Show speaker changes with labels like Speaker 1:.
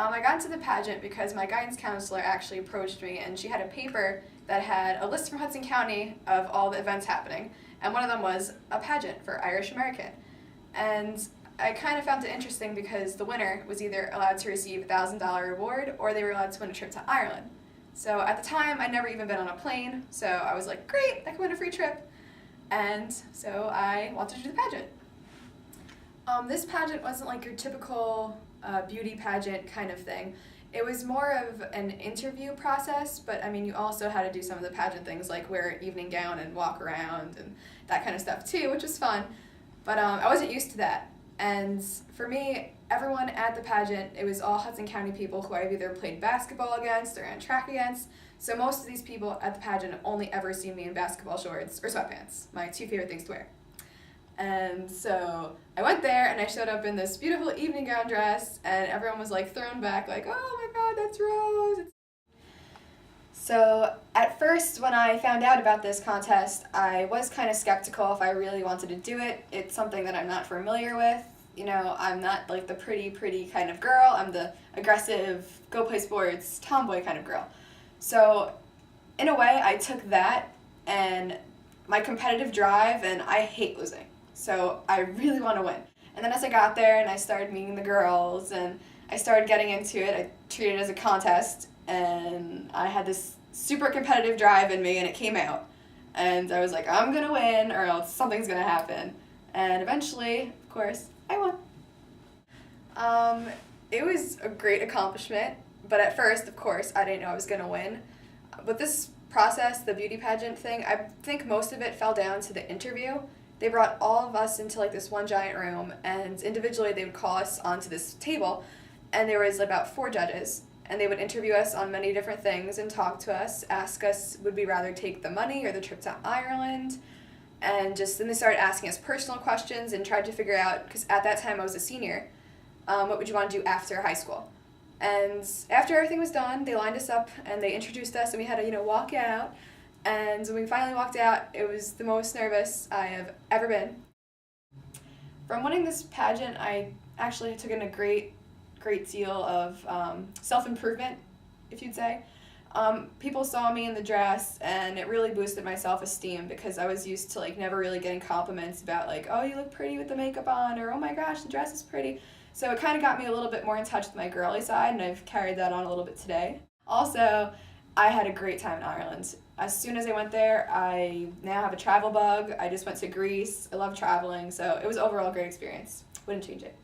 Speaker 1: I got into the pageant because my guidance counselor actually approached me, and she had a paper that had a list from Hudson County of all the events happening, and one of them was a pageant for Irish American. And I kind of found it interesting because the winner was either allowed to receive a $1,000 reward or they were allowed to win a trip to Ireland. So at the time, I'd never even been on a plane, so I was like, great, I can win a free trip. And so I wanted to do the pageant. This pageant wasn't like your typical beauty pageant kind of thing. It was more of an interview process, but I mean, you also had to do some of the pageant things like wear an evening gown and walk around and that kind of stuff too, which was fun. But I wasn't used to that. And for me, everyone at the pageant, it was all Hudson County people who I've either played basketball against or ran track against. So most of these people at the pageant have only ever seen me in basketball shorts or sweatpants, my two favorite things to wear. And so I went there and I showed up in this beautiful evening gown dress, and everyone was like thrown back like, oh my god, that's Rose. So at first when I found out about this contest, I was kind of skeptical if I really wanted to do it. It's something that I'm not familiar with. You know, I'm not like the pretty kind of girl. I'm the aggressive, go play sports, tomboy kind of girl. So in a way, I took that and my competitive drive, and I hate losing. So I really want to win. And then as I got there and I started meeting the girls and I started getting into it, I treated it as a contest, and I had this super competitive drive in me, and it came out. And I was like, I'm gonna win or else something's gonna happen. And eventually, of course, I won. It was a great accomplishment, but at first, of course, I didn't know I was gonna win. But this process, the beauty pageant thing, I think most of it fell down to the interview. They brought all of us into like this one giant room, and individually they would call us onto this table, and there was about 4 judges, and they would interview us on many different things and talk to us, ask us would we rather take the money or the trip to Ireland, and then they started asking us personal questions and tried to figure out, because at that time I was a senior, what would you want to do after high school? And after everything was done, they lined us up and they introduced us, and we had to walk out. And when we finally walked out, it was the most nervous I have ever been. From winning this pageant, I actually took in a great deal of self-improvement, if you'd say. People saw me in the dress, and it really boosted my self-esteem because I was used to like never really getting compliments about like, oh, you look pretty with the makeup on, or oh my gosh, the dress is pretty. So it kind of got me a little bit more in touch with my girly side, and I've carried that on a little bit today. Also, I had a great time in Ireland. As soon as I went there, I now have a travel bug. I just went to Greece. I love traveling, so it was overall a great experience. Wouldn't change it.